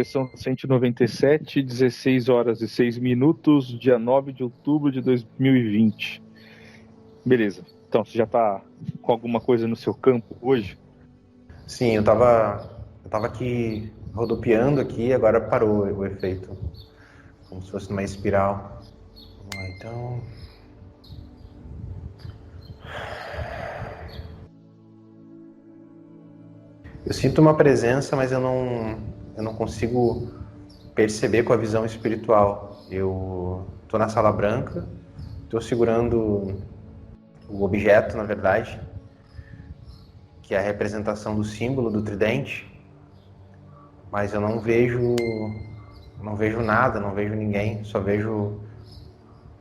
sessão 197, 16 horas e 6 minutos, dia 9 de outubro de 2020. Beleza. Então, você já está com alguma coisa no seu campo hoje? Sim, eu tava aqui rodopiando aqui, agora parou o efeito. Como se fosse numa espiral. Vamos lá, então. Eu sinto uma presença, mas eu não consigo perceber com a visão espiritual. Eu tô na sala branca, tô segurando o objeto, na verdade, que é a representação do símbolo do tridente, mas eu não vejo nada, não vejo ninguém, só vejo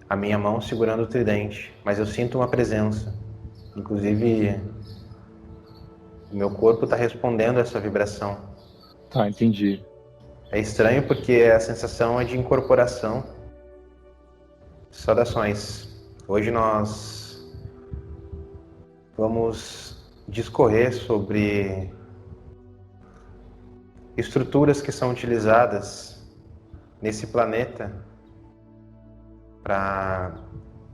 a minha mão segurando o tridente, mas eu sinto uma presença. Inclusive, o meu corpo está respondendo a essa vibração. Tá, entendi. É estranho porque a sensação é de incorporação. Saudações. Hoje nós vamos discorrer sobre estruturas que são utilizadas nesse planeta para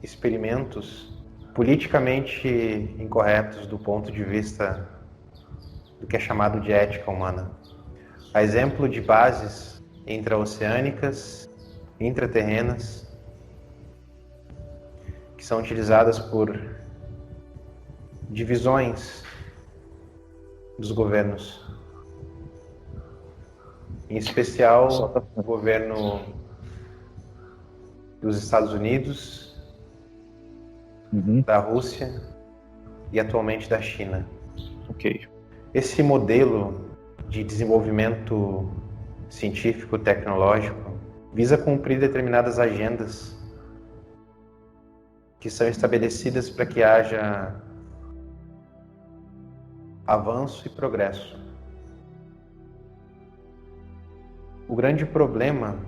experimentos politicamente incorretos do ponto de vista do que é chamado de ética humana. A exemplo de bases intraoceânicas, intraterrenas, que são utilizadas por divisões dos governos, em especial o governo dos Estados Unidos, da Rússia e atualmente da China. Ok. Esse modelo de desenvolvimento científico, tecnológico, visa cumprir determinadas agendas que são estabelecidas para que haja avanço e progresso. O grande problema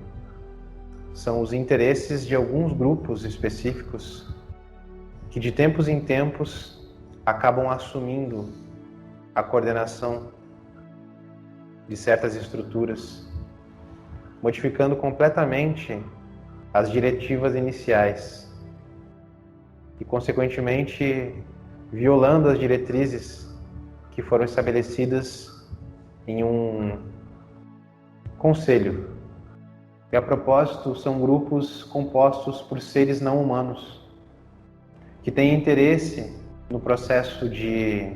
são os interesses de alguns grupos específicos que de tempos em tempos acabam assumindo a coordenação de certas estruturas, modificando completamente as diretivas iniciais e, consequentemente, violando as diretrizes que foram estabelecidas em um conselho. E, a propósito, são grupos compostos por seres não humanos que têm interesse no processo de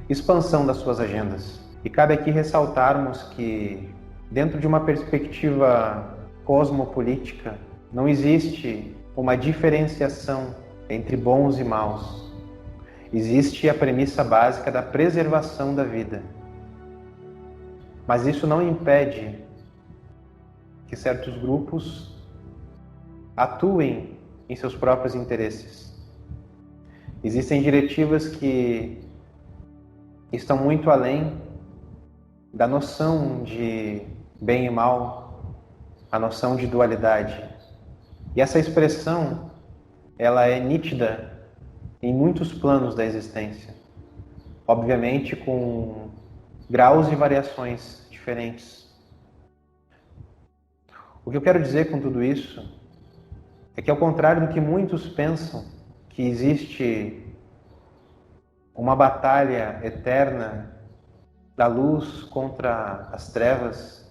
expansão das suas agendas. E cabe aqui ressaltarmos que, dentro de uma perspectiva cosmopolítica, não existe uma diferenciação entre bons e maus. Existe a premissa básica da preservação da vida. Mas isso não impede que certos grupos atuem em seus próprios interesses. Existem diretivas que estão muito além da noção de bem e mal, a noção de dualidade. E essa expressão, ela é nítida em muitos planos da existência, obviamente com graus e variações diferentes. O que eu quero dizer com tudo isso é que, ao contrário do que muitos pensam, que existe uma batalha eterna da luz contra as trevas,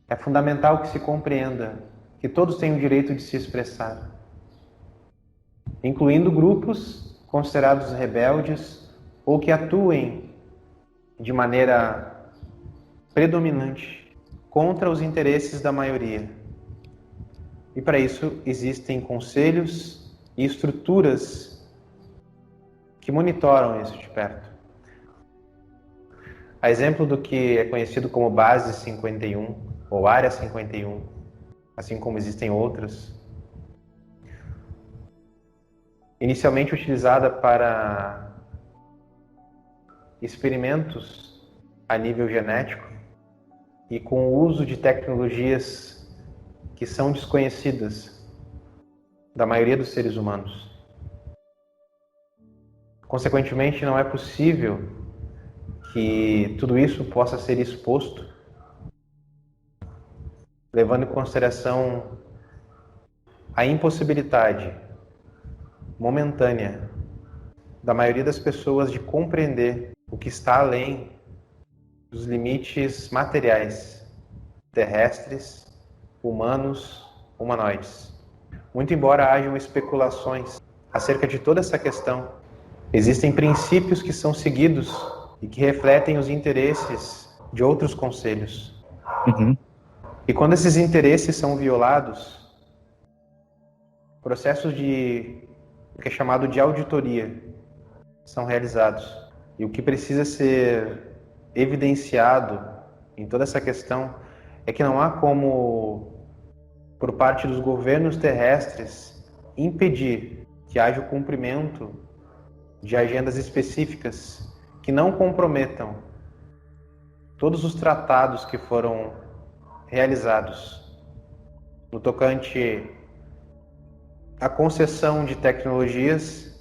é fundamental que se compreenda que todos têm o direito de se expressar, incluindo grupos considerados rebeldes ou que atuem de maneira predominante contra os interesses da maioria. E para isso existem conselhos e estruturas que monitoram isso de perto. A exemplo do que é conhecido como Base 51 ou Área 51, assim como existem outras, inicialmente utilizada para experimentos a nível genético e com o uso de tecnologias que são desconhecidas da maioria dos seres humanos. Consequentemente, não é possível que tudo isso possa ser exposto levando em consideração a impossibilidade momentânea da maioria das pessoas de compreender o que está além dos limites materiais, terrestres, humanos, humanoides. Muito embora hajam especulações acerca de toda essa questão, existem princípios que são seguidos e que refletem os interesses de outros conselhos. E quando esses interesses são violados, processos de o que é chamado de auditoria são realizados. E o que precisa ser evidenciado em toda essa questão é que não há como, por parte dos governos terrestres, impedir que haja o cumprimento de agendas específicas que não comprometam todos os tratados que foram realizados no tocante à concessão de tecnologias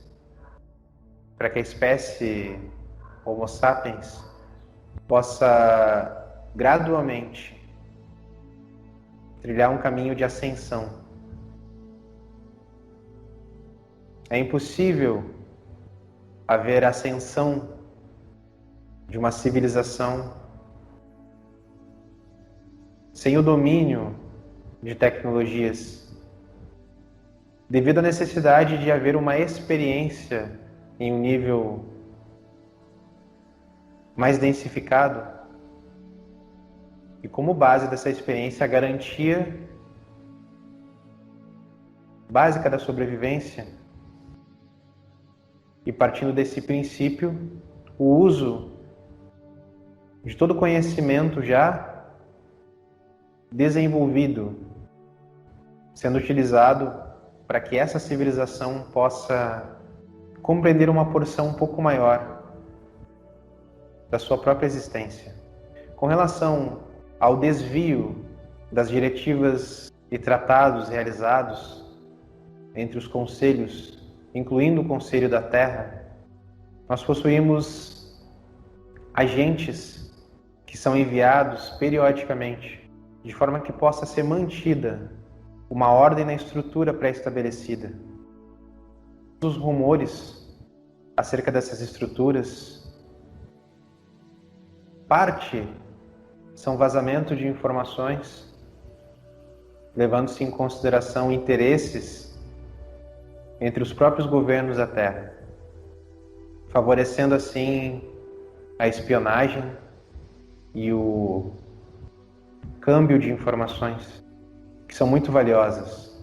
para que a espécie Homo sapiens possa gradualmente trilhar um caminho de ascensão. É impossível haver ascensão de uma civilização sem o domínio de tecnologias, devido à necessidade de haver uma experiência em um nível mais densificado e, como base dessa experiência, a garantia básica da sobrevivência. E partindo desse princípio, o uso de todo conhecimento já desenvolvido sendo utilizado para que essa civilização possa compreender uma porção um pouco maior da sua própria existência. Com relação ao desvio das diretivas e tratados realizados entre os conselhos, incluindo o Conselho da Terra, nós possuímos agentes que são enviados periodicamente, de forma que possa ser mantida uma ordem na estrutura pré-estabelecida. Os rumores acerca dessas estruturas, parte são vazamento de informações, levando-se em consideração interesses entre os próprios governos da Terra, favorecendo assim a espionagem e o câmbio de informações, que são muito valiosas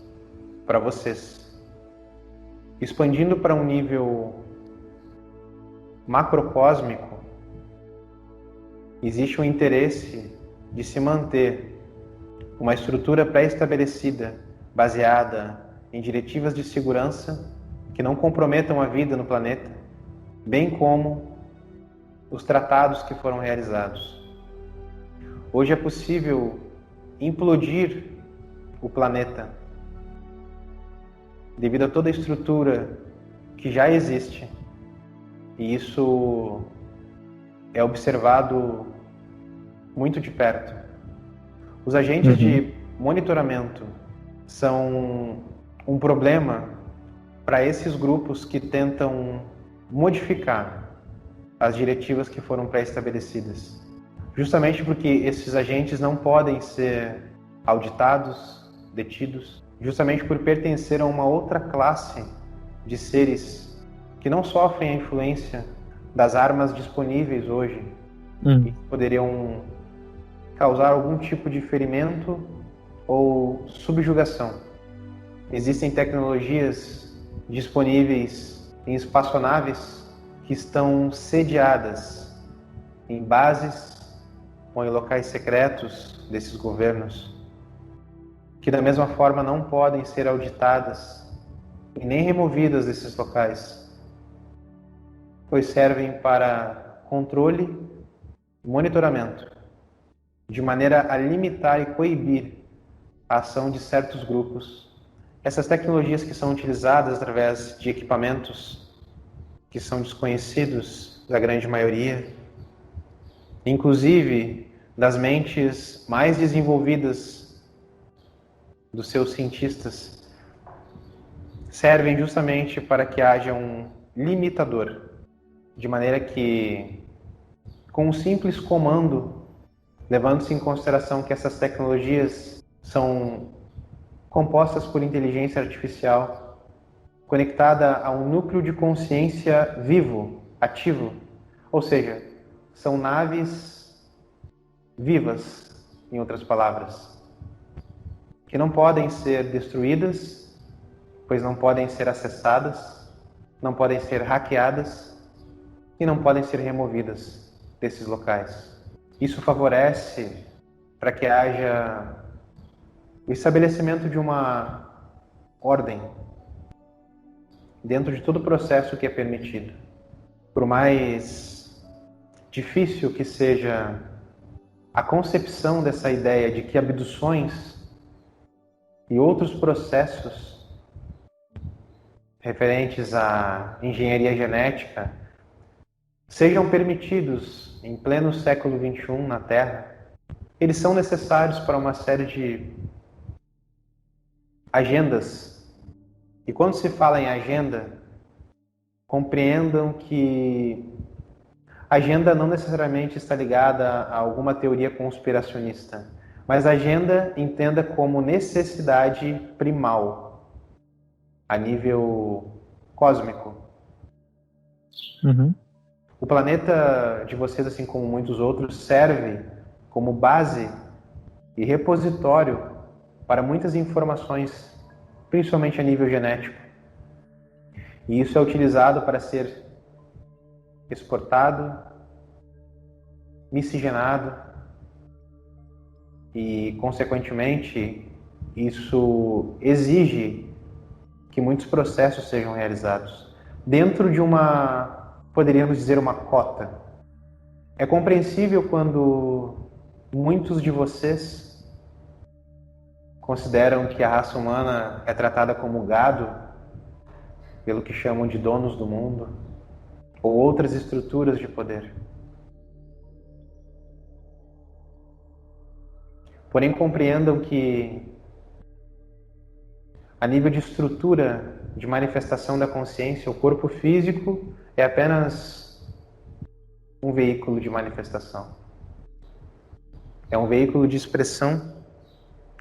para vocês. Expandindo para um nível macrocósmico, existe um interesse de se manter uma estrutura pré-estabelecida, baseada em diretivas de segurança que não comprometam a vida no planeta, bem como os tratados que foram realizados. Hoje é possível implodir o planeta devido a toda a estrutura que já existe, e isso é observado muito de perto. Os agentes de monitoramento são um problema para esses grupos que tentam modificar as diretivas que foram pré-estabelecidas, justamente porque esses agentes não podem ser auditados, detidos, justamente por pertencer a uma outra classe de seres que não sofrem a influência das armas disponíveis hoje, que poderiam causar algum tipo de ferimento ou subjugação. Existem tecnologias disponíveis em espaçonaves que estão sediadas em bases ou em locais secretos desses governos, que da mesma forma não podem ser auditadas e nem removidas desses locais, pois servem para controle e monitoramento, de maneira a limitar e coibir a ação de certos grupos. Essas tecnologias que são utilizadas através de equipamentos que são desconhecidos da grande maioria, inclusive das mentes mais desenvolvidas dos seus cientistas servem justamente para que haja um limitador, de maneira que, com um simples comando, levando-se em consideração que essas tecnologias são compostas por inteligência artificial, conectada a um núcleo de consciência vivo, ativo, ou seja, são naves vivas, em outras palavras, que não podem ser destruídas, pois não podem ser acessadas, não podem ser hackeadas e não podem ser removidas desses locais. Isso favorece para que haja o estabelecimento de uma ordem dentro de todo o processo que é permitido. Por mais difícil que seja a concepção dessa ideia de que abduções e outros processos referentes à engenharia genética sejam permitidos em pleno século XXI na Terra, eles são necessários para uma série de agendas. E quando se fala em agenda, compreendam que a agenda não necessariamente está ligada a alguma teoria conspiracionista, mas a agenda entenda como necessidade primal, a nível cósmico. Uhum. O planeta de vocês, assim como muitos outros, serve como base e repositório para muitas informações, principalmente a nível genético. E isso é utilizado para ser exportado, miscigenado e, consequentemente, isso exige que muitos processos sejam realizados dentro de uma, poderíamos dizer, uma cota. É compreensível quando muitos de vocês consideram que a raça humana é tratada como gado pelo que chamam de donos do mundo ou outras estruturas de poder. Porém, compreendam que a nível de estrutura de manifestação da consciência, o corpo físico é apenas um veículo de manifestação. É um veículo de expressão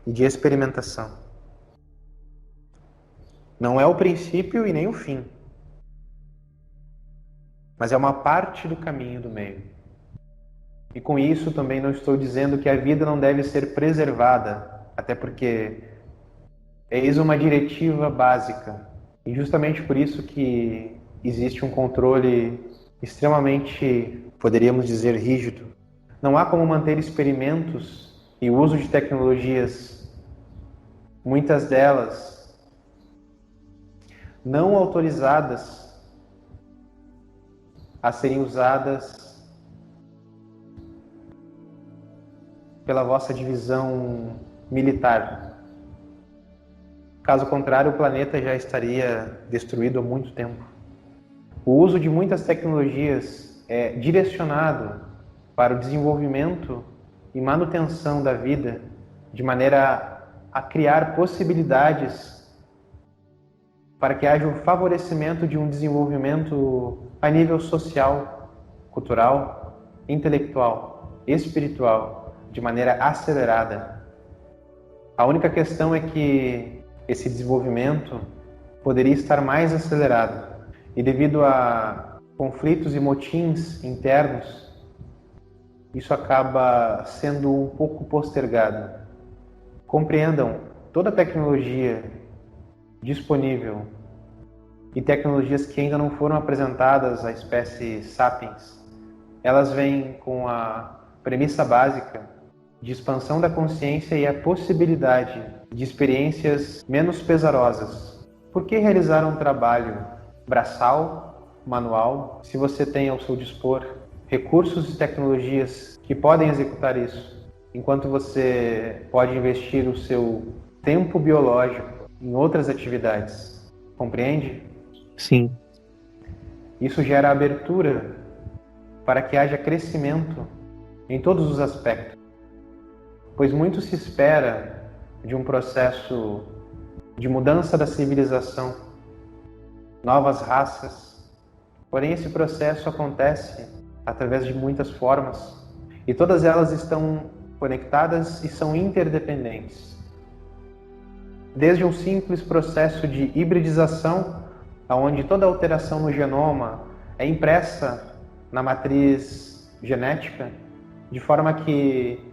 e de experimentação. Não é o princípio e nem o fim, mas é uma parte do caminho do meio. E com isso também não estou dizendo que a vida não deve ser preservada, até porque eis uma diretiva básica. E justamente por isso que existe um controle extremamente, poderíamos dizer, rígido. Não há como manter experimentos e o uso de tecnologias, muitas delas não autorizadas a serem usadas pela vossa divisão militar. Caso contrário, o planeta já estaria destruído há muito tempo. O uso de muitas tecnologias é direcionado para o desenvolvimento e manutenção da vida, de maneira a criar possibilidades para que haja o favorecimento de um desenvolvimento a nível social, cultural, intelectual, espiritual, de maneira acelerada. A única questão é que esse desenvolvimento poderia estar mais acelerado e, devido a conflitos e motins internos, isso acaba sendo um pouco postergado. Compreendam, toda a tecnologia disponível e tecnologias que ainda não foram apresentadas à espécie Sapiens, elas vêm com a premissa básica de expansão da consciência e a possibilidade de experiências menos pesarosas. Por que realizar um trabalho braçal, manual, se você tem ao seu dispor recursos e tecnologias que podem executar isso, enquanto você pode investir o seu tempo biológico em outras atividades? Compreende? Sim. Isso gera abertura para que haja crescimento em todos os aspectos, pois muito se espera de um processo de mudança da civilização, novas raças. Porém, esse processo acontece através de muitas formas e todas elas estão conectadas e são interdependentes. Desde um simples processo de hibridização, onde toda alteração no genoma é impressa na matriz genética, de forma que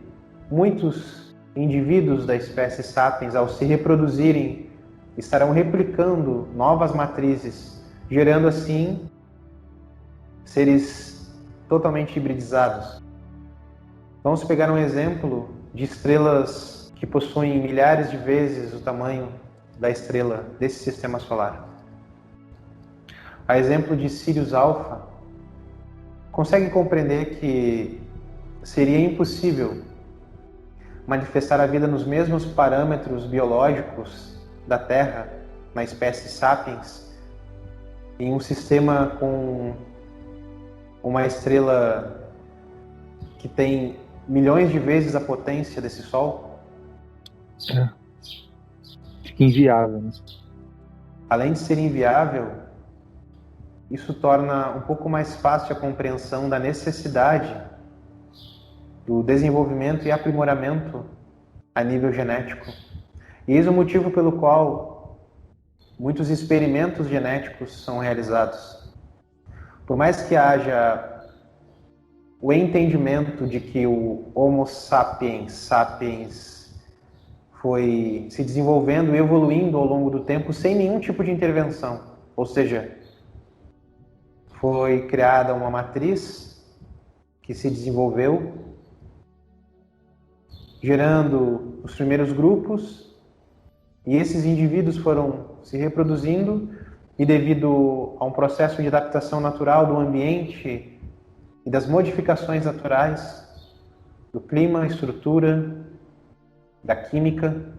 muitos indivíduos da espécie Sapiens, ao se reproduzirem, estarão replicando novas matrizes, gerando assim seres totalmente hibridizados. Vamos pegar um exemplo de estrelas que possuem milhares de vezes o tamanho da estrela desse sistema solar. A exemplo de Sirius Alpha, consegue compreender que seria impossível manifestar a vida nos mesmos parâmetros biológicos da Terra, na espécie Sapiens, em um sistema com uma estrela que tem milhões de vezes a potência desse Sol? Fica inviável, né? Além de ser inviável, isso torna um pouco mais fácil a compreensão da necessidade do desenvolvimento e aprimoramento a nível genético. E eis o motivo pelo qual muitos experimentos genéticos são realizados. Por mais que haja o entendimento de que o Homo sapiens foi se desenvolvendo e evoluindo ao longo do tempo sem nenhum tipo de intervenção, ou seja, foi criada uma matriz que se desenvolveu, gerando os primeiros grupos, e esses indivíduos foram se reproduzindo, e devido a um processo de adaptação natural do ambiente e das modificações naturais, do clima, estrutura, da química,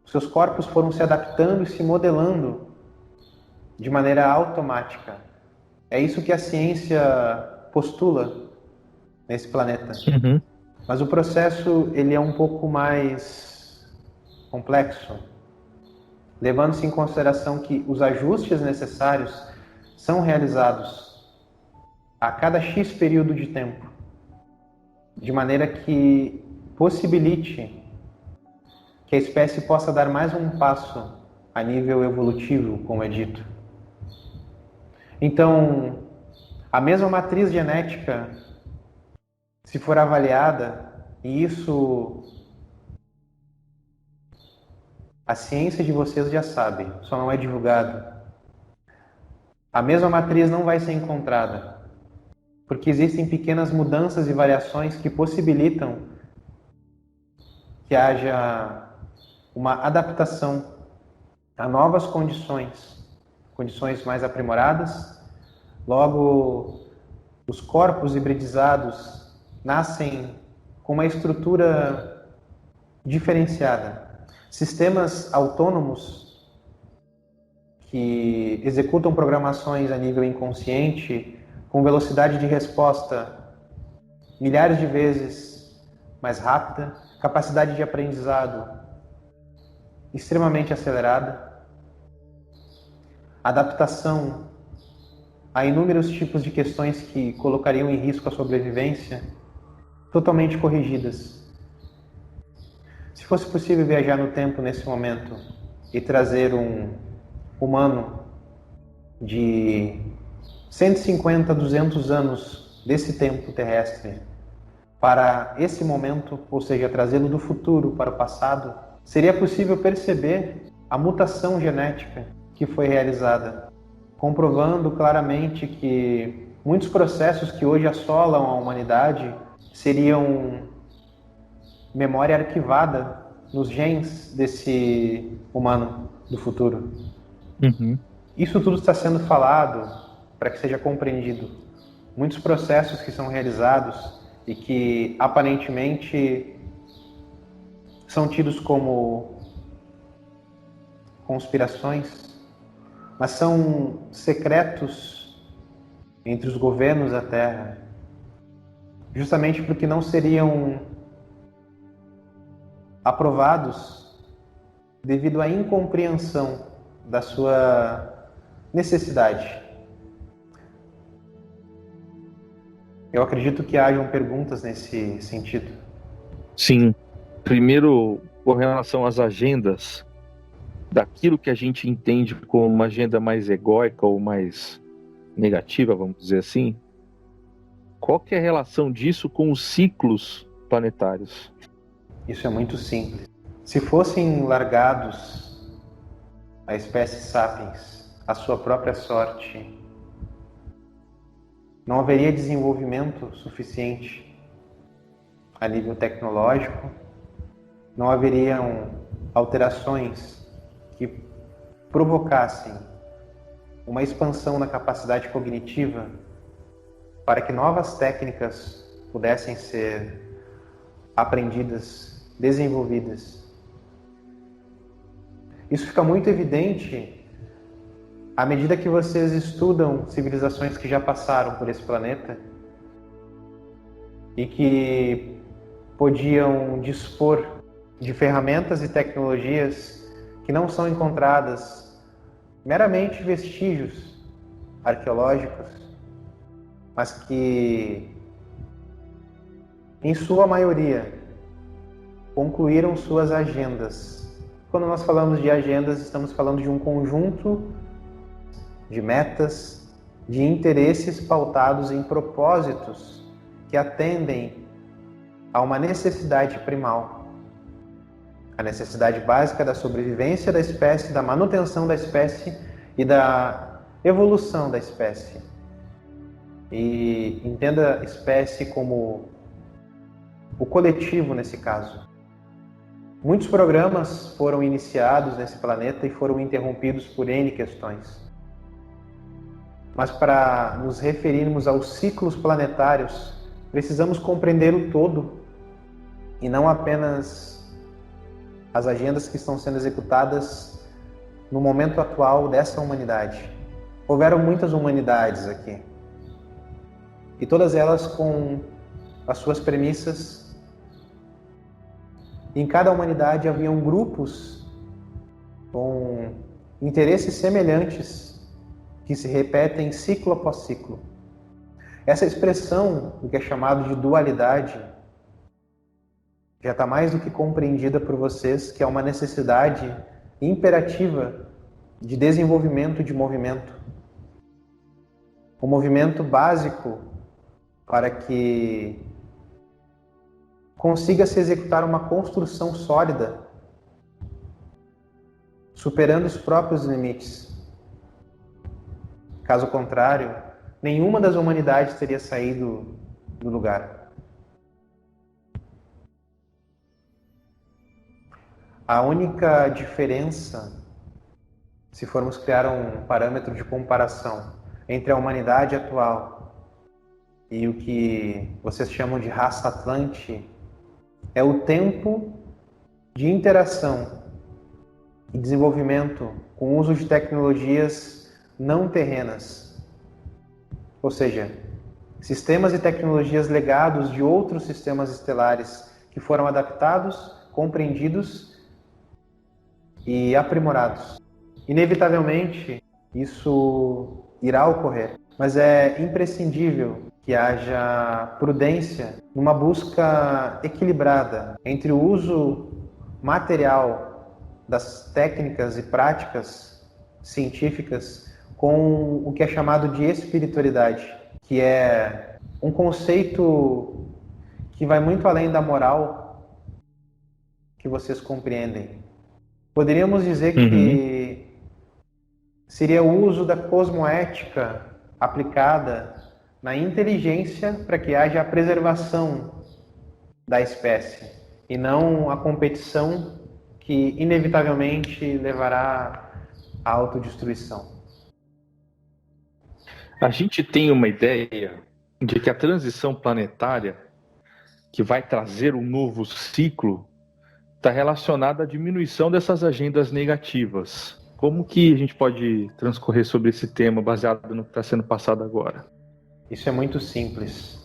seus corpos foram se adaptando e se modelando de maneira automática. É isso que a ciência postula nesse planeta. Uhum. Mas o processo ele é um pouco mais complexo, levando-se em consideração que os ajustes necessários são realizados a cada X período de tempo, de maneira que possibilite que a espécie possa dar mais um passo a nível evolutivo, como é dito. Então, a mesma matriz genética, se for avaliada, e isso a ciência de vocês já sabe, só não é divulgado, a mesma matriz não vai ser encontrada, porque existem pequenas mudanças e variações que possibilitam que haja uma adaptação a novas condições mais aprimoradas. Logo, os corpos hibridizados nascem com uma estrutura diferenciada. Sistemas autônomos que executam programações a nível inconsciente com velocidade de resposta milhares de vezes mais rápida, capacidade de aprendizado extremamente acelerada, adaptação a inúmeros tipos de questões que colocariam em risco a sobrevivência, totalmente corrigidas. Se fosse possível viajar no tempo nesse momento e trazer um humano de 150, 200 anos desse tempo terrestre para esse momento, ou seja, trazê-lo do futuro para o passado, seria possível perceber a mutação genética que foi realizada, comprovando claramente que muitos processos que hoje assolam a humanidade seriam memória arquivada nos genes desse humano do futuro. Uhum. Isso tudo está sendo falado para que seja compreendido. Muitos processos que são realizados e que aparentemente são tidos como conspirações, mas são secretos entre os governos da Terra, justamente porque não seriam aprovados devido à incompreensão da sua necessidade. Eu acredito que hajam perguntas nesse sentido. Sim. Primeiro, com relação às agendas, daquilo que a gente entende como uma agenda mais egóica ou mais negativa, vamos dizer assim, qual que é a relação disso com os ciclos planetários? Isso é muito simples. Se fossem largados a espécie Sapiens à sua própria sorte, não haveria desenvolvimento suficiente a nível tecnológico, não haveriam alterações que provocassem uma expansão na capacidade cognitiva para que novas técnicas pudessem ser aprendidas, desenvolvidas. Isso fica muito evidente à medida que vocês estudam civilizações que já passaram por esse planeta e que podiam dispor de ferramentas e tecnologias que não são encontradas meramente vestígios arqueológicos, mas que, em sua maioria, concluíram suas agendas. Quando nós falamos de agendas, estamos falando de um conjunto de metas, de interesses pautados em propósitos que atendem a uma necessidade primal, a necessidade básica da sobrevivência da espécie, da manutenção da espécie e da evolução da espécie. E entenda a espécie como o coletivo nesse caso. Muitos programas foram iniciados nesse planeta e foram interrompidos por N questões. Mas para nos referirmos aos ciclos planetários, precisamos compreender o todo e não apenas as agendas que estão sendo executadas no momento atual dessa humanidade. Houveram muitas humanidades aqui, e todas elas com as suas premissas. Em cada humanidade haviam grupos com interesses semelhantes que se repetem ciclo após ciclo. Essa expressão, o que é chamado de dualidade, já está mais do que compreendida por vocês, que é uma necessidade imperativa de desenvolvimento de movimento. Um movimento básico para que consiga se executar uma construção sólida, superando os próprios limites. Caso contrário, nenhuma das humanidades teria saído do lugar. A única diferença, se formos criar um parâmetro de comparação entre a humanidade atual e o que vocês chamam de raça Atlante, é o tempo de interação e desenvolvimento com o uso de tecnologias não terrenas, ou seja, sistemas e tecnologias legados de outros sistemas estelares que foram adaptados, compreendidos e aprimorados. Inevitavelmente, isso irá ocorrer, mas é imprescindível que haja prudência numa busca equilibrada entre o uso material das técnicas e práticas científicas com o que é chamado de espiritualidade, que é um conceito que vai muito além da moral que vocês compreendem. Poderíamos dizer que seria o uso da cosmoética aplicada na inteligência para que haja a preservação da espécie e não a competição que inevitavelmente levará à autodestruição. A gente tem uma ideia de que a transição planetária, que vai trazer um novo ciclo, está relacionada à diminuição dessas agendas negativas. Como que a gente pode transcorrer sobre esse tema baseado no que está sendo passado agora? Isso é muito simples.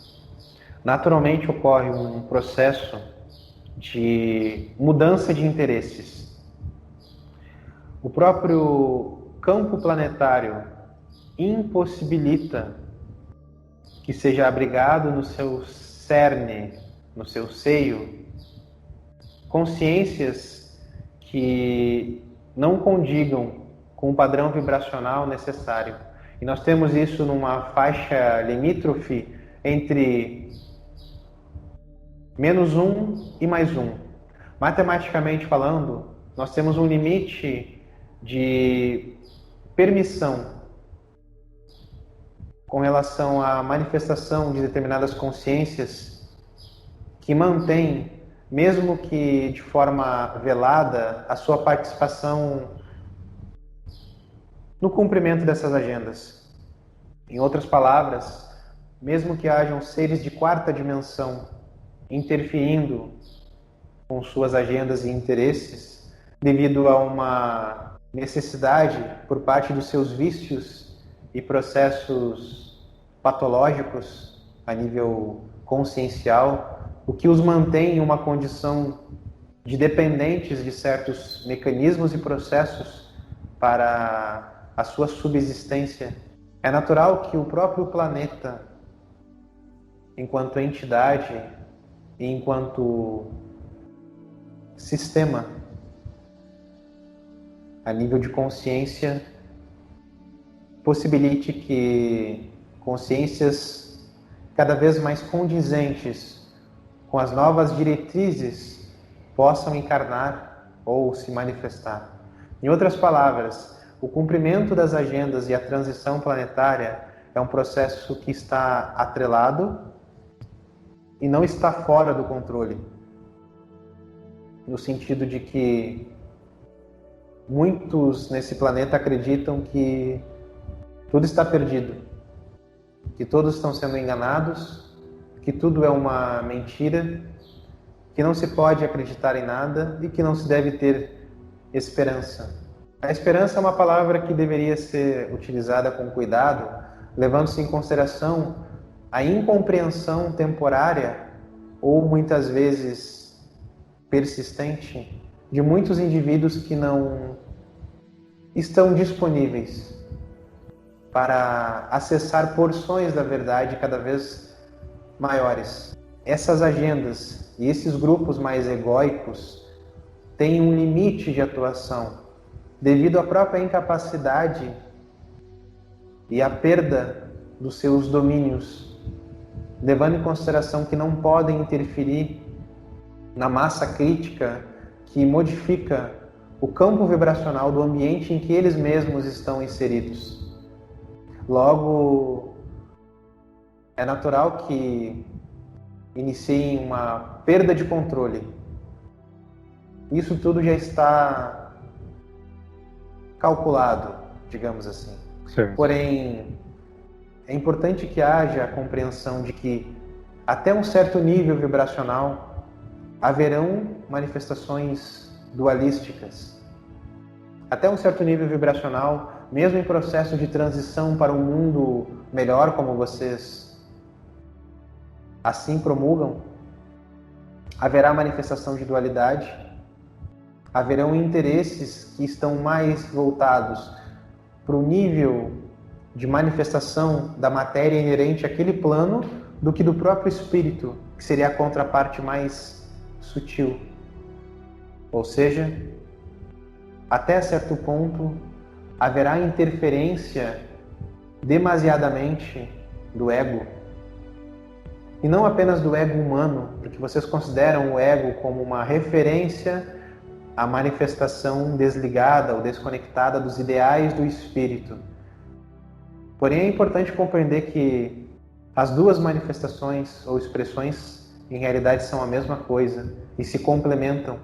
Naturalmente ocorre um processo de mudança de interesses. O próprio campo planetário impossibilita que seja abrigado no seu cerne, no seu seio, consciências que não condigam com o padrão vibracional necessário. E nós temos isso numa faixa limítrofe entre -1 e +1. Matematicamente falando, nós temos um limite de permissão com relação à manifestação de determinadas consciências que mantém, mesmo que de forma velada, a sua participação no cumprimento dessas agendas. Em outras palavras, mesmo que hajam seres de quarta dimensão interferindo com suas agendas e interesses, devido a uma necessidade por parte dos seus vícios e processos patológicos a nível consciencial, o que os mantém em uma condição de dependentes de certos mecanismos e processos para a sua subsistência. É natural que o próprio planeta, enquanto entidade e enquanto sistema, a nível de consciência, possibilite que consciências cada vez mais condizentes com as novas diretrizes possam encarnar ou se manifestar. Em outras palavras, o cumprimento das agendas e a transição planetária é um processo que está atrelado e não está fora do controle, no sentido de que muitos nesse planeta acreditam que tudo está perdido, que todos estão sendo enganados, que tudo é uma mentira, que não se pode acreditar em nada e que não se deve ter esperança. A esperança é uma palavra que deveria ser utilizada com cuidado, levando-se em consideração a incompreensão temporária ou muitas vezes persistente de muitos indivíduos que não estão disponíveis para acessar porções da verdade cada vez maiores. Essas agendas e esses grupos mais egóicos têm um limite de atuação devido à própria incapacidade e à perda dos seus domínios, levando em consideração que não podem interferir na massa crítica que modifica o campo vibracional do ambiente em que eles mesmos estão inseridos. Logo, é natural que iniciem uma perda de controle. Isso tudo já está calculado, digamos assim. Certo. Porém, é importante que haja a compreensão de que, até um certo nível vibracional, haverão manifestações dualísticas. Até um certo nível vibracional, mesmo em processo de transição para um mundo melhor, como vocês assim promulgam, haverá manifestação de dualidade, haverão interesses que estão mais voltados para o nível de manifestação da matéria inerente àquele plano do que do próprio espírito, que seria a contraparte mais sutil. Ou seja, até certo ponto, haverá interferência demasiadamente do ego, e não apenas do ego humano, porque vocês consideram o ego como uma referência à manifestação desligada ou desconectada dos ideais do espírito. Porém, é importante compreender que as duas manifestações ou expressões em realidade são a mesma coisa e se complementam.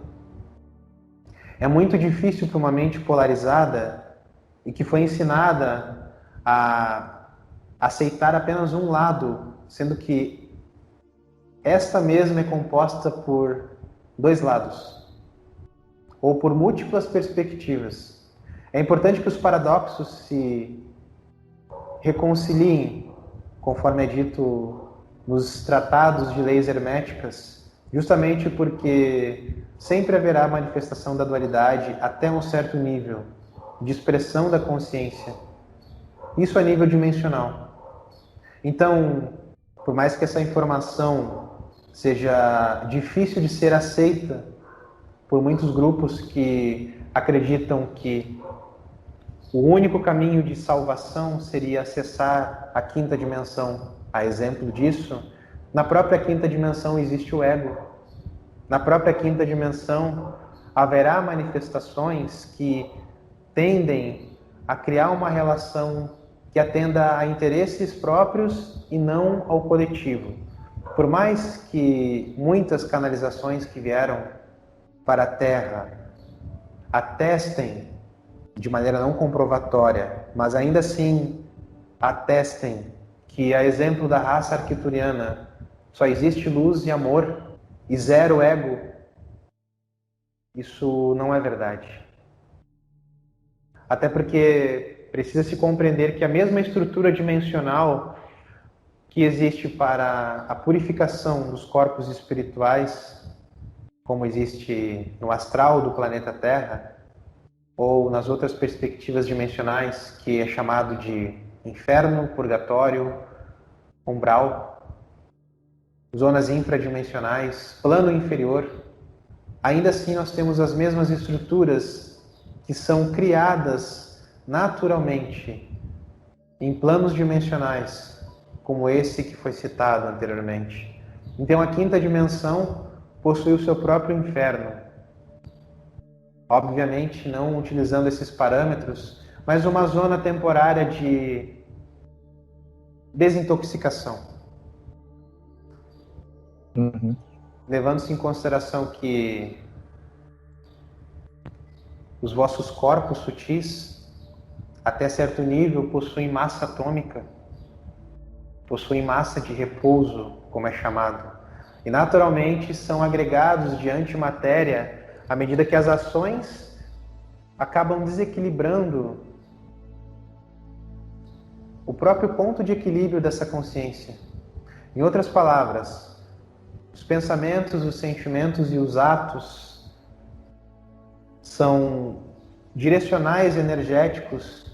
É muito difícil para uma mente polarizada e que foi ensinada a aceitar apenas um lado, sendo que esta mesma é composta por dois lados, ou por múltiplas perspectivas. É importante que os paradoxos se reconciliem, conforme é dito nos tratados de leis herméticas, justamente porque sempre haverá manifestação da dualidade até um certo nível, de expressão da consciência. Isso a nível dimensional. Então, por mais que essa informação seja difícil de ser aceita por muitos grupos que acreditam que o único caminho de salvação seria acessar a quinta dimensão, a exemplo disso, na própria quinta dimensão existe o ego. Na própria quinta dimensão haverá manifestações que tendem a criar uma relação que atenda a interesses próprios e não ao coletivo. Por mais que muitas canalizações que vieram para a Terra atestem de maneira não comprovatória, mas ainda assim atestem que, a exemplo da raça arcturiana, só existe luz e amor e zero ego, isso não é verdade. Até porque precisa se compreender que a mesma estrutura dimensional que existe para a purificação dos corpos espirituais, como existe no astral do planeta Terra, ou nas outras perspectivas dimensionais, que é chamado de inferno, purgatório, umbral, zonas infradimensionais, plano inferior, ainda assim nós temos as mesmas estruturas que são criadas naturalmente em planos dimensionais, como esse que foi citado anteriormente. Então a quinta dimensão possui o seu próprio inferno. Obviamente não utilizando esses parâmetros, mas uma zona temporária de desintoxicação. Levando-se em consideração que os vossos corpos sutis, até certo nível, possuem massa atômica, possuem massa de repouso, como é chamado, e naturalmente são agregados de antimatéria à medida que as ações acabam desequilibrando o próprio ponto de equilíbrio dessa consciência. Em outras palavras, os pensamentos, os sentimentos e os atos são direcionais energéticos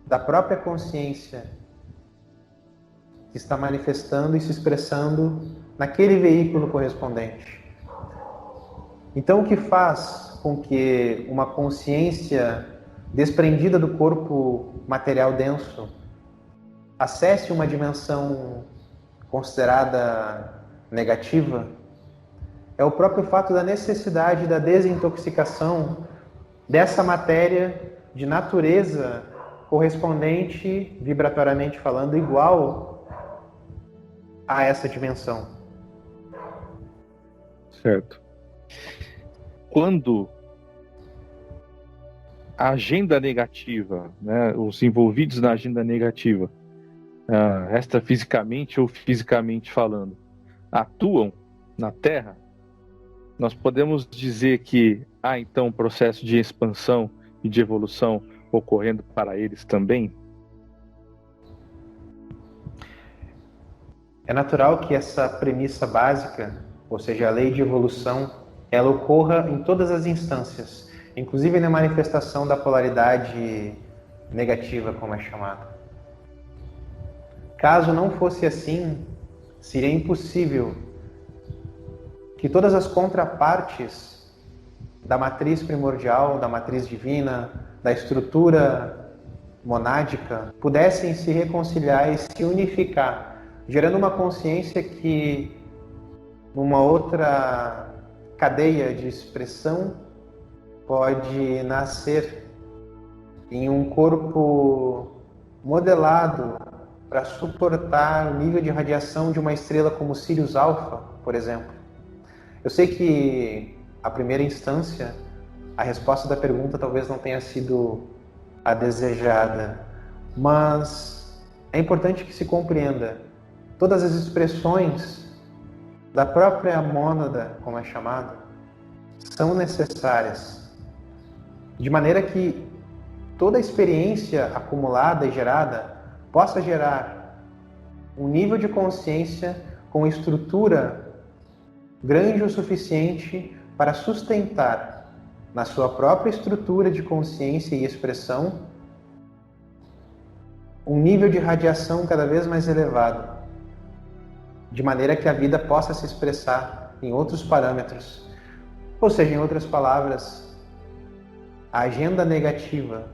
da própria consciência que está manifestando e se expressando naquele veículo correspondente. Então, o que faz com que uma consciência desprendida do corpo material denso acesse uma dimensão considerada negativa é o próprio fato da necessidade da desintoxicação dessa matéria de natureza correspondente, vibratoriamente falando, igual a essa dimensão. Certo. Quando a agenda negativa, né, os envolvidos na agenda negativa, extrafisicamente ou fisicamente falando, atuam na Terra, nós podemos dizer que há então um processo de expansão e de evolução ocorrendo para eles também? É natural que essa premissa básica, ou seja, a lei de evolução, ela ocorra em todas as instâncias, inclusive na manifestação da polaridade negativa, como é chamado. Caso não fosse assim, seria impossível que todas as contrapartes da matriz primordial, da matriz divina, da estrutura monádica, pudessem se reconciliar e se unificar, gerando uma consciência que, numa outra cadeia de expressão, pode nascer em um corpo modelado para suportar o nível de radiação de uma estrela como Sirius Alpha, por exemplo. Eu sei que, à primeira instância, a resposta da pergunta talvez não tenha sido a desejada, mas é importante que se compreenda todas as expressões da própria mônada, como é chamado, são necessárias, de maneira que toda a experiência acumulada e gerada possa gerar um nível de consciência com estrutura grande o suficiente para sustentar na sua própria estrutura de consciência e expressão, um nível de radiação cada vez mais elevado, de maneira que a vida possa se expressar em outros parâmetros. Ou seja, em outras palavras, a agenda negativa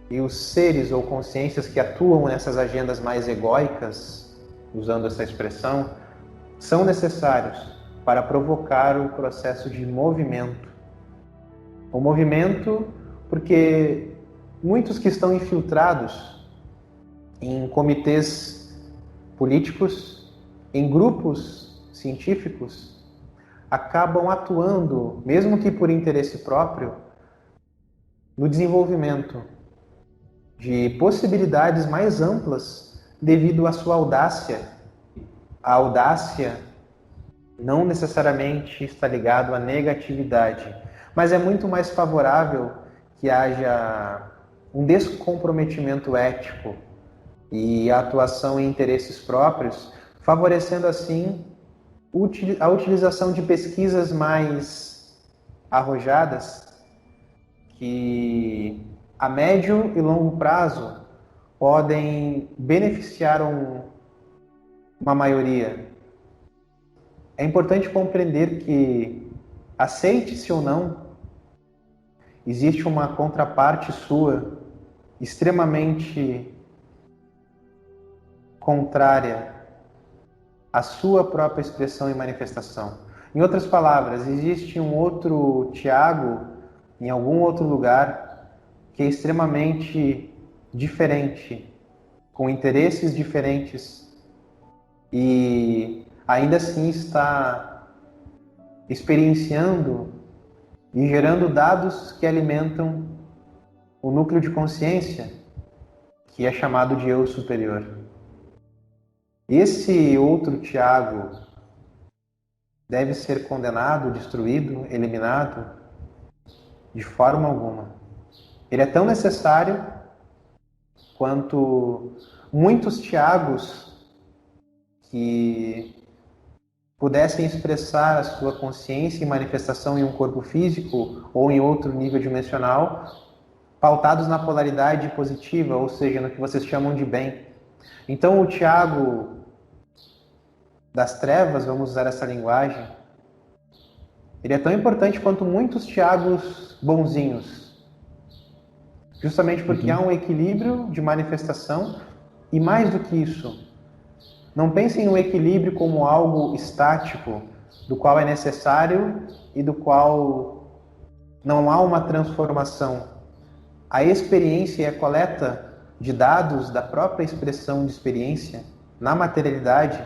e os seres ou consciências que atuam nessas agendas mais egóicas, usando essa expressão, são necessários para provocar o processo de movimento. O movimento porque muitos que estão infiltrados em comitês políticos, em grupos científicos, acabam atuando, mesmo que por interesse próprio, no desenvolvimento de possibilidades mais amplas devido à sua audácia. A audácia não necessariamente está ligado à negatividade, mas é muito mais favorável que haja um descomprometimento ético e a atuação em interesses próprios, favorecendo assim a utilização de pesquisas mais arrojadas que a médio e longo prazo podem beneficiar uma maioria. É importante compreender que, aceite-se ou não, existe uma contraparte sua extremamente contrária à sua própria expressão e manifestação. Em outras palavras, existe um outro Tiago em algum outro lugar que é extremamente diferente, com interesses diferentes e ainda assim está experienciando e gerando dados que alimentam o núcleo de consciência, que é chamado de eu superior. Esse outro Tiago deve ser condenado, destruído, eliminado? De forma alguma. Ele é tão necessário quanto muitos Tiagos que pudessem expressar a sua consciência e manifestação em um corpo físico ou em outro nível dimensional, pautados na polaridade positiva, ou seja, no que vocês chamam de bem. Então o Tiago das trevas, vamos usar essa linguagem, ele é tão importante quanto muitos Tiagos bonzinhos, justamente porque há um equilíbrio de manifestação e mais do que isso, não pensem no equilíbrio como algo estático, do qual é necessário e do qual não há uma transformação. A experiência e a coleta de dados da própria expressão de experiência na materialidade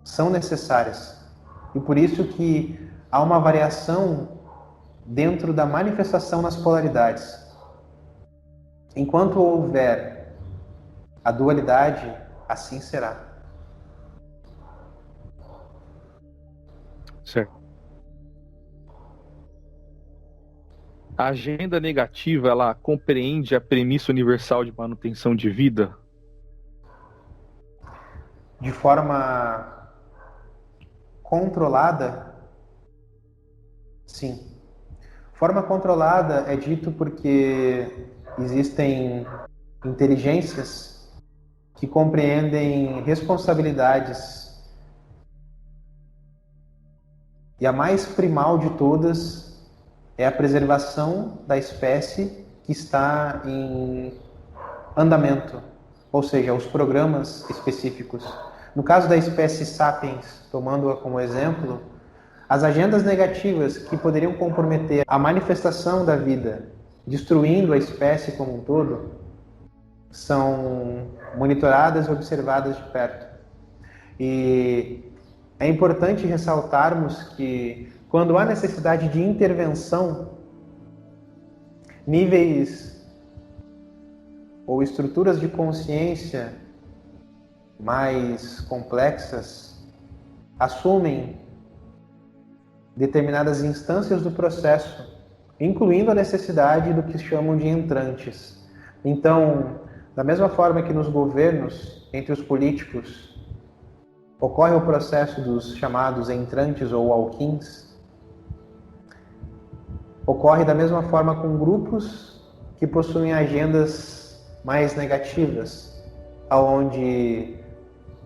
são necessárias. E por isso que há uma variação dentro da manifestação nas polaridades. Enquanto houver a dualidade, assim será. Certo. A agenda negativa, ela compreende a premissa universal de manutenção de vida? De forma controlada, sim. Forma controlada é dito porque existem inteligências que compreendem responsabilidades e a mais primal de todas é a preservação da espécie que está em andamento, ou seja, os programas específicos. No caso da espécie Sapiens, tomando-a como exemplo, as agendas negativas que poderiam comprometer a manifestação da vida, destruindo a espécie como um todo, são monitoradas e observadas de perto. E é importante ressaltarmos que, quando há necessidade de intervenção, níveis ou estruturas de consciência mais complexas assumem determinadas instâncias do processo, incluindo a necessidade do que chamam de entrantes. Então, da mesma forma que nos governos, entre os políticos, ocorre o processo dos chamados entrantes ou alquins, Ocorre da mesma forma com grupos que possuem agendas mais negativas, onde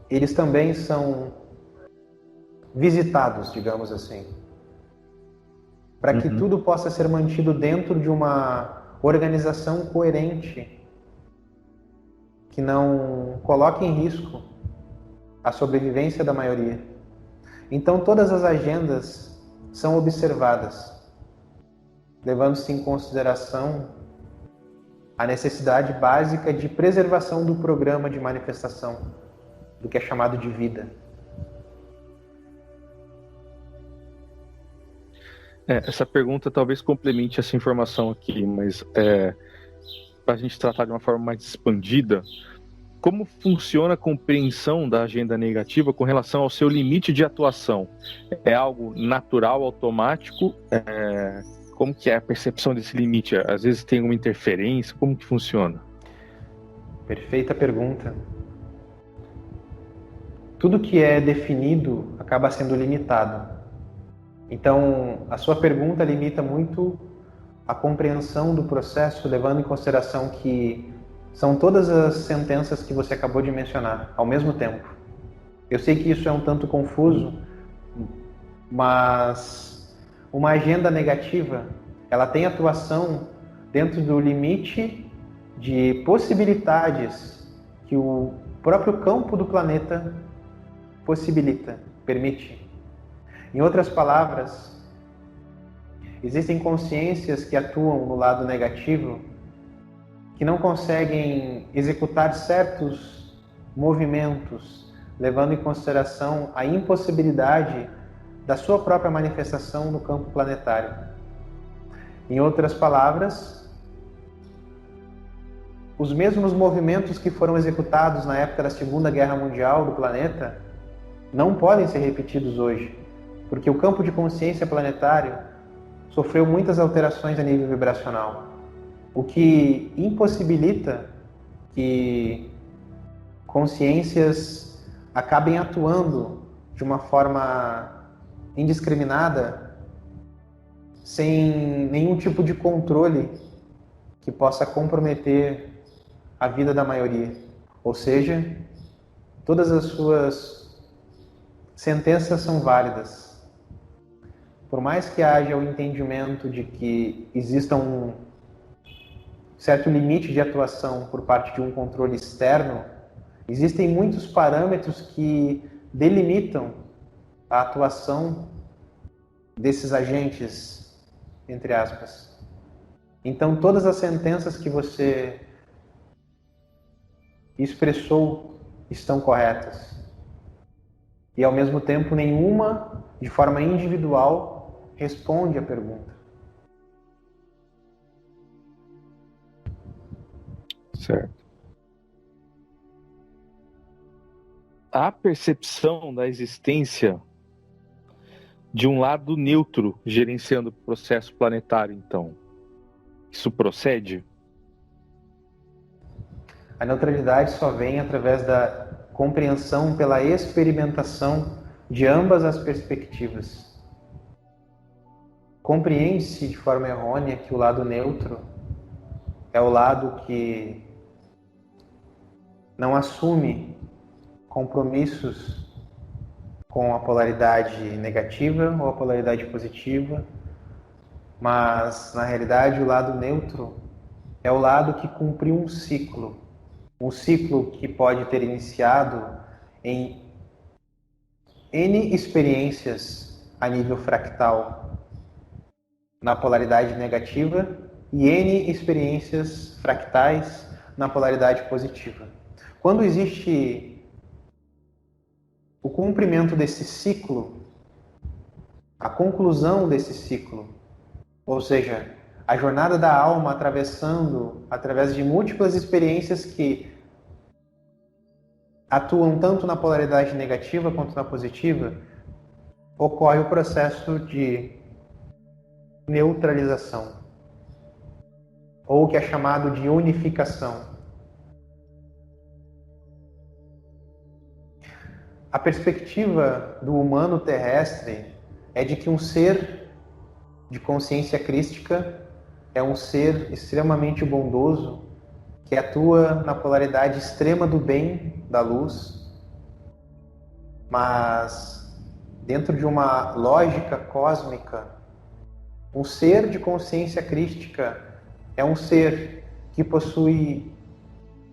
eles também são visitados, digamos assim, para que tudo possa ser mantido dentro de uma organização coerente, que não coloque em risco a sobrevivência da maioria. Então todas as agendas são observadas, levando-se em consideração a necessidade básica de preservação do programa de manifestação, do que é chamado de vida. Essa pergunta talvez complemente essa informação aqui, mas para a gente tratar de uma forma mais expandida, como funciona a compreensão da agenda negativa com relação ao seu limite de atuação? É algo natural, automático? Como que é a percepção desse limite? Às vezes tem uma interferência? Como que funciona? Perfeita pergunta. Tudo que é definido acaba sendo limitado. Então, a sua pergunta limita muito a compreensão do processo, levando em consideração que são todas as sentenças que você acabou de mencionar, ao mesmo tempo. Eu sei que isso é um tanto confuso, mas uma agenda negativa, ela tem atuação dentro do limite de possibilidades que o próprio campo do planeta possibilita, permite. Em outras palavras, existem consciências que atuam no lado negativo, que não conseguem executar certos movimentos, levando em consideração a impossibilidade da sua própria manifestação no campo planetário. Em outras palavras, os mesmos movimentos que foram executados na época da Segunda Guerra Mundial do planeta não podem ser repetidos hoje, porque o campo de consciência planetário sofreu muitas alterações a nível vibracional, o que impossibilita que consciências acabem atuando de uma forma indiscriminada, sem nenhum tipo de controle que possa comprometer a vida da maioria. Ou seja, todas as suas sentenças são válidas. Por mais que haja o entendimento de que exista um certo limite de atuação por parte de um controle externo, existem muitos parâmetros que delimitam a atuação desses agentes, entre aspas. Então, todas as sentenças que você expressou estão corretas. E, ao mesmo tempo, nenhuma, de forma individual, responde à pergunta. Certo. A percepção da existência de um lado neutro gerenciando o processo planetário, então, isso procede? A neutralidade só vem através da compreensão pela experimentação de ambas as perspectivas. Compreende-se de forma errônea que o lado neutro é o lado que não assume compromissos com a polaridade negativa ou a polaridade positiva, mas, na realidade, o lado neutro é o lado que cumpriu um ciclo que pode ter iniciado em N experiências a nível fractal na polaridade negativa e N experiências fractais na polaridade positiva. Quando existe o cumprimento desse ciclo, a conclusão desse ciclo, ou seja, a jornada da alma atravessando através de múltiplas experiências que atuam tanto na polaridade negativa quanto na positiva, ocorre o processo de neutralização, ou o que é chamado de unificação. A perspectiva do humano terrestre é de que um ser de consciência crística é um ser extremamente bondoso que atua na polaridade extrema do bem, da luz, mas dentro de uma lógica cósmica, um ser de consciência crística é um ser que possui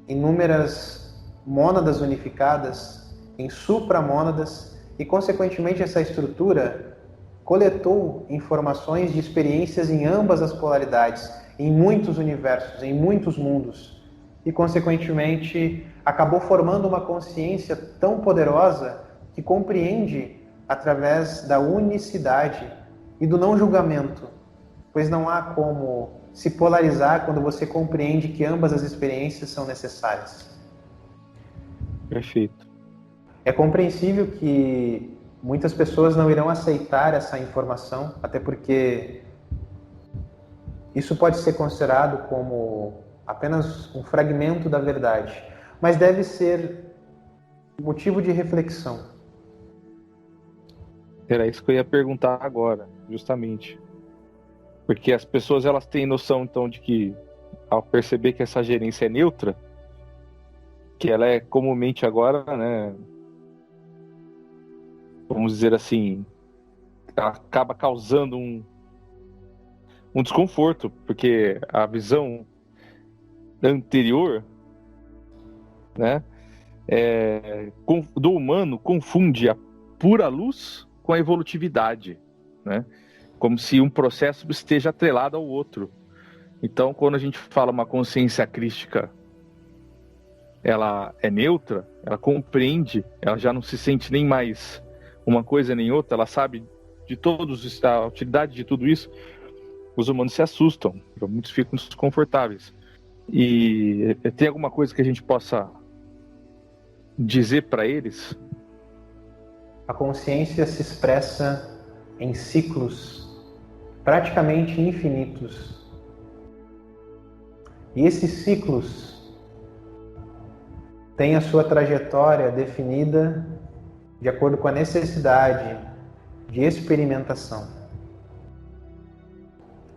inúmeras mônadas unificadas em supramônadas e, consequentemente, essa estrutura coletou informações de experiências em ambas as polaridades, em muitos universos, em muitos mundos, e, consequentemente, acabou formando uma consciência tão poderosa que compreende através da unicidade e do não julgamento, pois não há como se polarizar quando você compreende que ambas as experiências são necessárias. Perfeito. É compreensível que muitas pessoas não irão aceitar essa informação, até porque isso pode ser considerado como apenas um fragmento da verdade, mas deve ser motivo de reflexão. Era isso que eu ia perguntar agora, justamente. Porque as pessoas, elas têm noção, então, de que, ao perceber que essa gerência é neutra, que ela é comumente agora, né, vamos dizer assim, ela acaba causando um desconforto, porque a visão anterior, né, do humano confunde a pura luz com a evolutividade, né? Como se um processo esteja atrelado ao outro. Então, quando a gente fala uma consciência crística, ela é neutra, ela compreende, ela já não se sente nem mais uma coisa nem outra, ela sabe de todos, a utilidade de tudo isso, os humanos se assustam, muitos ficam desconfortáveis. E tem alguma coisa que a gente possa dizer para eles? A consciência se expressa em ciclos praticamente infinitos. E esses ciclos têm a sua trajetória definida de acordo com a necessidade de experimentação.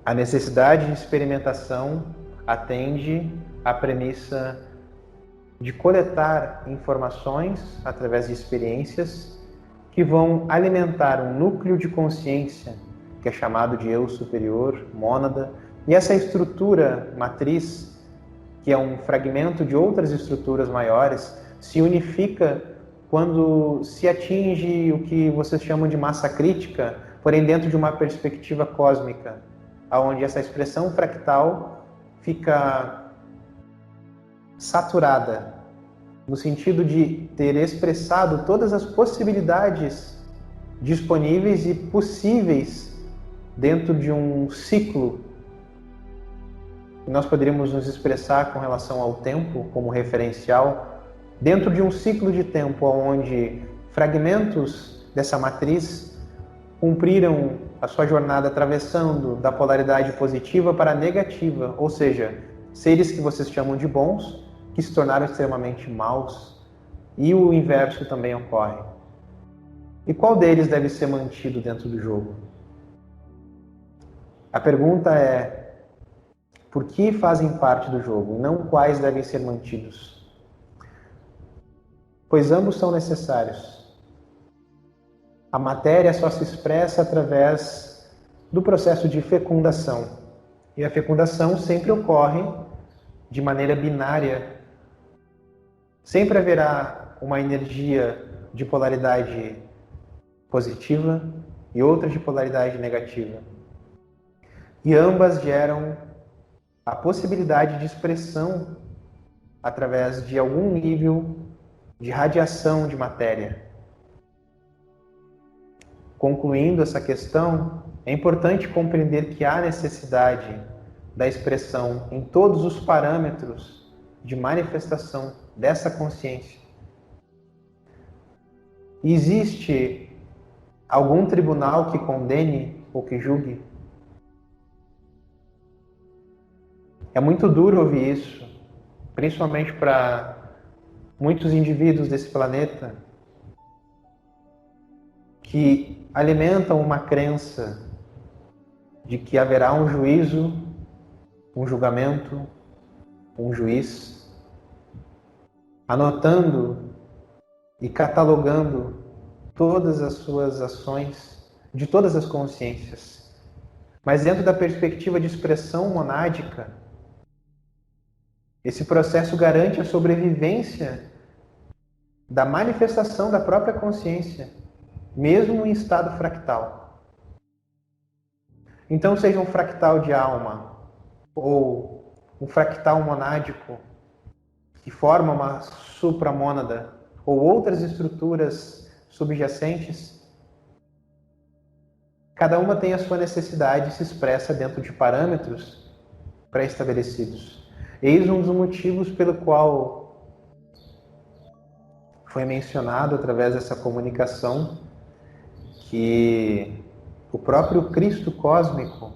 A necessidade de experimentação atende à premissa de coletar informações através de experiências que vão alimentar um núcleo de consciência que é chamado de eu superior, mônada, e essa estrutura matriz, que é um fragmento de outras estruturas maiores, se unifica quando se atinge o que vocês chamam de massa crítica, porém dentro de uma perspectiva cósmica, onde essa expressão fractal fica saturada, no sentido de ter expressado todas as possibilidades disponíveis e possíveis dentro de um ciclo. Nós poderíamos nos expressar com relação ao tempo como referencial, dentro de um ciclo de tempo onde fragmentos dessa matriz cumpriram a sua jornada atravessando da polaridade positiva para a negativa, ou seja, seres que vocês chamam de bons, que se tornaram extremamente maus, e o inverso também ocorre. E qual deles deve ser mantido dentro do jogo? A pergunta é: por que fazem parte do jogo, não quais devem ser mantidos? Pois ambos são necessários. A matéria só se expressa através do processo de fecundação. E a fecundação sempre ocorre de maneira binária. Sempre haverá uma energia de polaridade positiva e outra de polaridade negativa. E ambas geram a possibilidade de expressão através de algum nível de radiação de matéria. Concluindo essa questão, é importante compreender que há necessidade da expressão em todos os parâmetros de manifestação dessa consciência. Existe algum tribunal que condene ou que julgue? É muito duro ouvir isso, principalmente para muitos indivíduos desse planeta que alimentam uma crença de que haverá um juízo, um julgamento, um juiz, anotando e catalogando todas as suas ações de todas as consciências. Mas dentro da perspectiva de expressão monádica, esse processo garante a sobrevivência da manifestação da própria consciência, mesmo em estado fractal. Então, seja um fractal de alma ou um fractal monádico que forma uma supramônada ou outras estruturas subjacentes, cada uma tem a sua necessidade e se expressa dentro de parâmetros pré-estabelecidos. Eis um dos motivos pelo qual foi mencionado através dessa comunicação que o próprio Cristo cósmico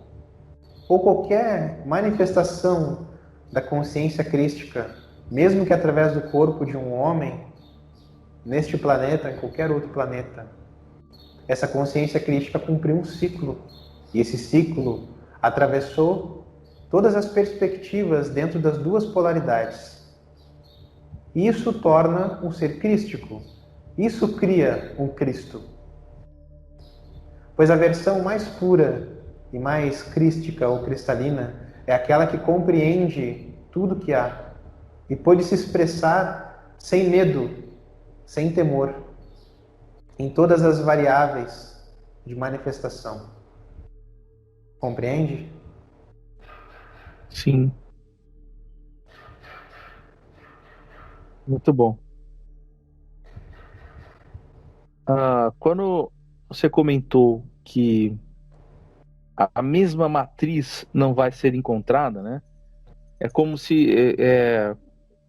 ou qualquer manifestação da consciência crística, mesmo que através do corpo de um homem, neste planeta, em qualquer outro planeta, essa consciência crística cumpriu um ciclo. E esse ciclo atravessou todas as perspectivas dentro das duas polaridades. Isso torna um ser crístico. Isso cria um Cristo. Pois a versão mais pura e mais crística ou cristalina é aquela que compreende tudo que há e pode se expressar sem medo, sem temor, em todas as variáveis de manifestação. Compreende? Sim. Muito bom. Quando você comentou que a mesma matriz não vai ser encontrada, né? É como se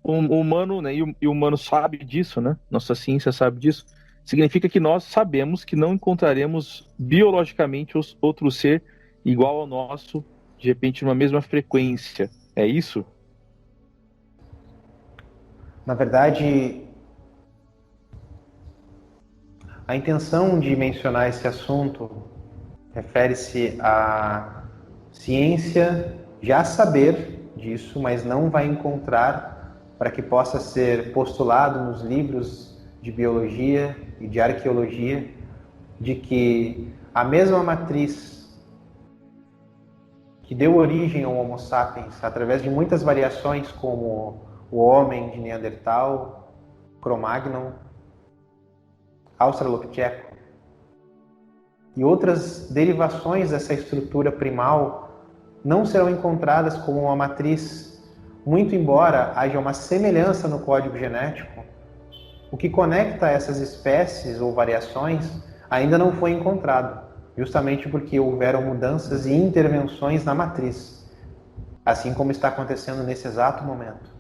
o humano, né, e o humano sabe disso, né? Nossa ciência sabe disso. Significa que nós sabemos que não encontraremos biologicamente outro ser igual ao nosso, de repente, numa mesma frequência. É isso? Na verdade, a intenção de mencionar esse assunto refere-se à ciência já saber disso, mas não vai encontrar para que possa ser postulado nos livros de biologia e de arqueologia, de que a mesma matriz que deu origem ao Homo sapiens, através de muitas variações como o homem de Neandertal, Cro-Magnon, Australopithecus e outras derivações dessa estrutura primal, não serão encontradas como uma matriz, muito embora haja uma semelhança no código genético. O que conecta essas espécies ou variações ainda não foi encontrado, justamente porque houveram mudanças e intervenções na matriz, assim como está acontecendo nesse exato momento.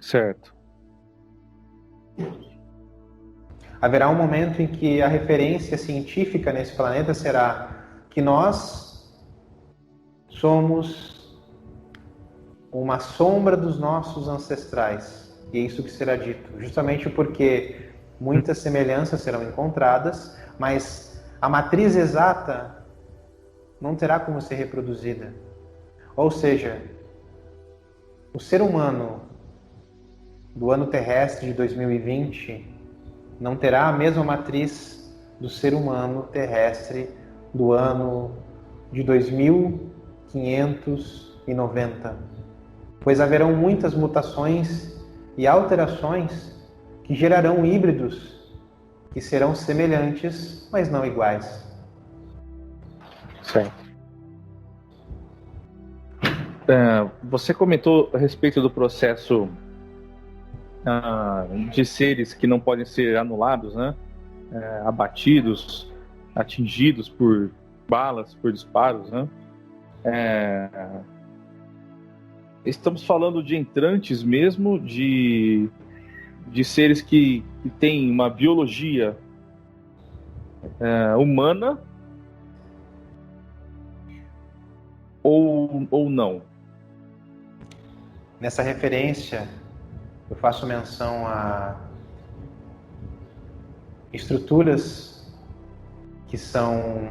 Certo. Haverá um momento em que a referência científica nesse planeta será que nós somos uma sombra dos nossos ancestrais. E é isso que será dito, justamente porque muitas semelhanças serão encontradas, mas a matriz exata não terá como ser reproduzida. Ou seja, o ser humano do ano terrestre de 2020 não terá a mesma matriz do ser humano terrestre do ano de 2590, pois haverão muitas mutações e alterações que gerarão híbridos que serão semelhantes, mas não iguais. Certo. Você comentou a respeito do processo de seres que não podem ser anulados, né? Abatidos, atingidos por balas, por disparos, né? Estamos falando de entrantes mesmo, de seres que têm uma biologia humana ou não? Nessa referência, eu faço menção a estruturas que são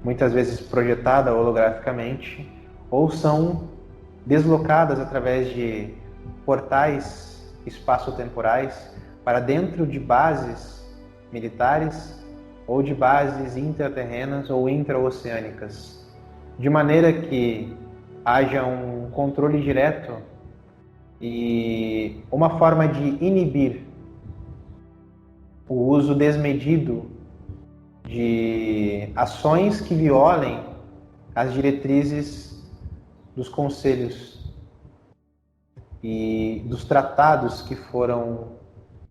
muitas vezes projetadas holograficamente, ou são deslocadas através de portais espaço-temporais para dentro de bases militares ou de bases intraterrenas ou intraoceânicas, de maneira que haja um controle direto e uma forma de inibir o uso desmedido de ações que violem as diretrizes dos conselhos e dos tratados que foram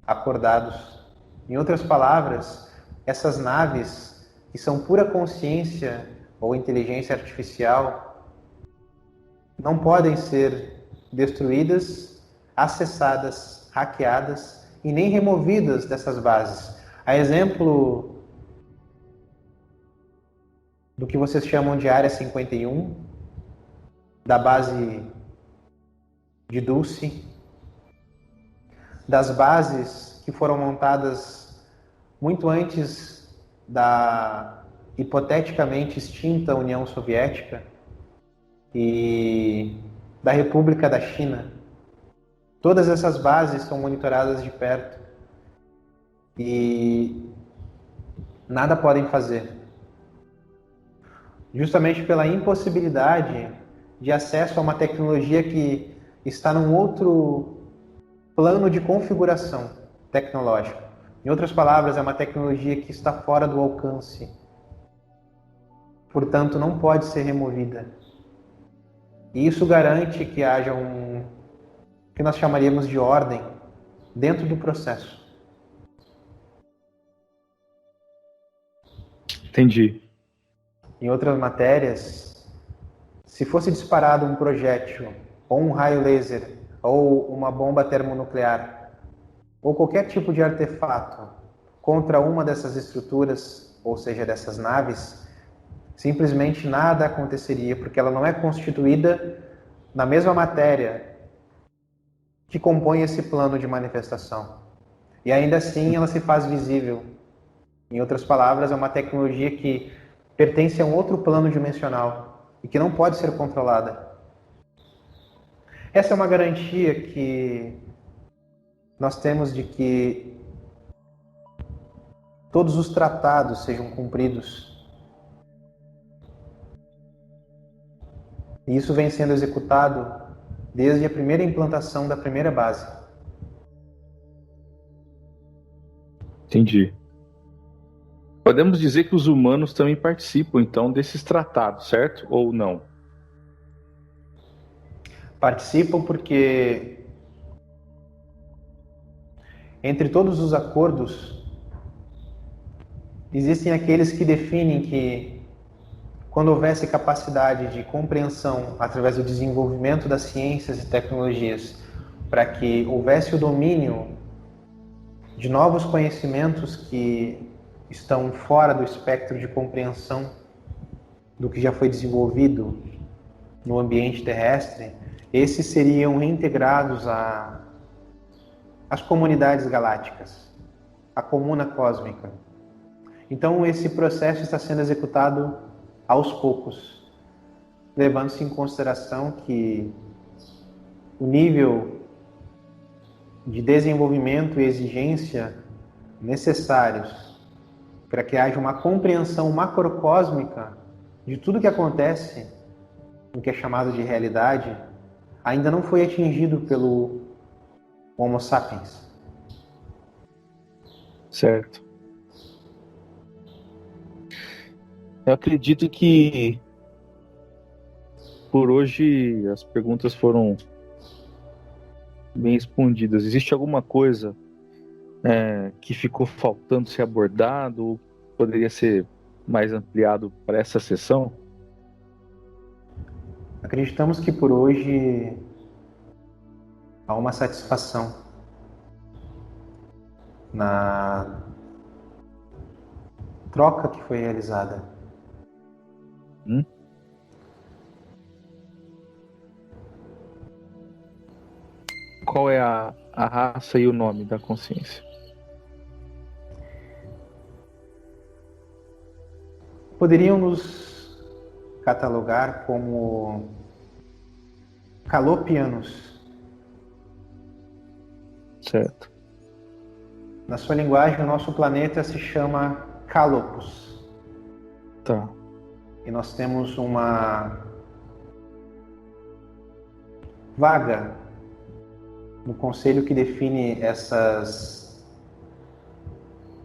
acordados. Em outras palavras, essas naves que são pura consciência ou inteligência artificial não podem ser destruídas, acessadas, hackeadas e nem removidas dessas bases. A exemplo do que vocês chamam de Área 51, da base de Dulce, das bases que foram montadas muito antes da hipoteticamente extinta União Soviética e da República da China. Todas essas bases são monitoradas de perto e nada podem fazer, justamente pela impossibilidade de acesso a uma tecnologia que está num outro plano de configuração tecnológica. Em outras palavras, é uma tecnologia que está fora do alcance, portanto não pode ser removida. E isso garante que haja que nós chamaríamos de ordem dentro do processo. Entendi. Em outras matérias, se fosse disparado um projétil, ou um raio laser, ou uma bomba termonuclear, ou qualquer tipo de artefato contra uma dessas estruturas, ou seja, dessas naves, simplesmente nada aconteceria, porque ela não é constituída na mesma matéria que compõe esse plano de manifestação. E ainda assim ela se faz visível. Em outras palavras, é uma tecnologia que pertence a um outro plano dimensional e que não pode ser controlada. Essa é uma garantia que nós temos de que todos os tratados sejam cumpridos. E isso vem sendo executado desde a primeira implantação da primeira base. Entendi. Podemos dizer que os humanos também participam, então, desses tratados, certo? Ou não? Participam porque, entre todos os acordos, existem aqueles que definem que, quando houvesse capacidade de compreensão através do desenvolvimento das ciências e tecnologias, para que houvesse o domínio de novos conhecimentos que estão fora do espectro de compreensão do que já foi desenvolvido no ambiente terrestre, esses seriam reintegrados às comunidades galácticas, à comuna cósmica. Então esse processo está sendo executado aos poucos, levando-se em consideração que o nível de desenvolvimento e exigência necessários para que haja uma compreensão macrocósmica de tudo que acontece no que é chamado de realidade, ainda não foi atingido pelo Homo sapiens. Certo. Eu acredito que por hoje as perguntas foram bem respondidas. Existe alguma coisa que ficou faltando ser abordado ou poderia ser mais ampliado para essa sessão? Acreditamos que por hoje há uma satisfação na troca que foi realizada. Qual é a raça e o nome da consciência? poderiam nos catalogar como calopianos. Certo. Na sua linguagem, o nosso planeta se chama Calopus. Tá. E nós temos uma vaga no conselho que define essas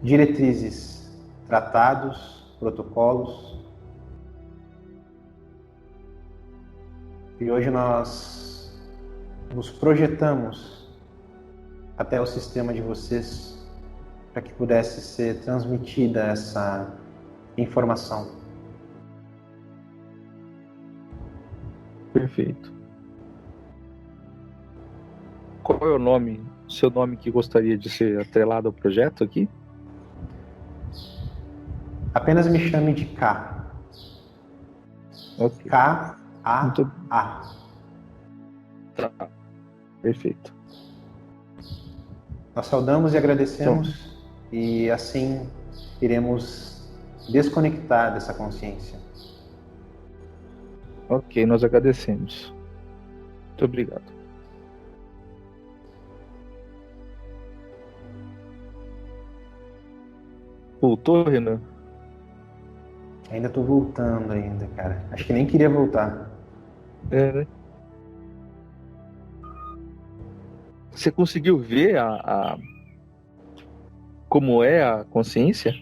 diretrizes, tratados, protocolos. E hoje nós nos projetamos até o sistema de vocês para que pudesse ser transmitida essa informação. Perfeito. Qual é o nome, seu nome que gostaria de ser atrelado ao projeto aqui? Apenas me chame de K. Ok. K-A-A. Tá. Perfeito. Nós saudamos e agradecemos e assim iremos desconectar dessa consciência. Ok, nós agradecemos. Muito obrigado. Voltou, Renan? Ainda tô voltando ainda, cara. Acho que nem queria voltar. É, né? Você conseguiu ver como é a consciência?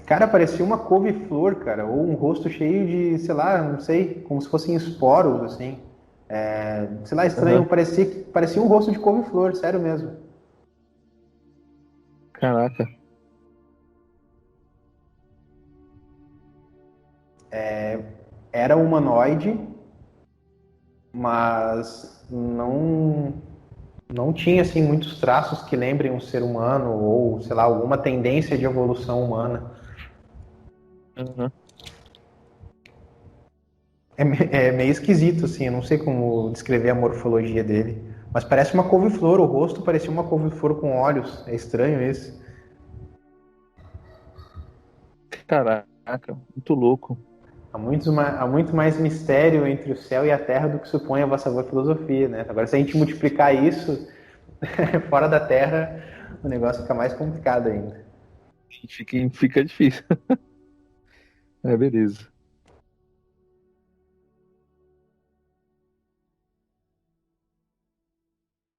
Cara, parecia uma couve-flor, cara, ou um rosto cheio de, sei lá, não sei, como se fossem esporos, assim. Sei lá, estranho, Uhum. parecia um rosto de couve-flor, sério mesmo. Caraca. Era humanoide, mas não tinha, assim, muitos traços que lembrem um ser humano, ou, sei lá, alguma tendência de evolução humana. Uhum. É meio esquisito, assim, eu não sei como descrever a morfologia dele. Mas parece uma couve-flor, o rosto parecia uma couve-flor com olhos. É estranho isso. Caraca, muito louco. Há muito mais mistério entre o céu e a terra do que supõe a vossa boa filosofia, né? Agora, se a gente multiplicar isso fora da terra, o negócio fica mais complicado ainda. Fica difícil. É, beleza.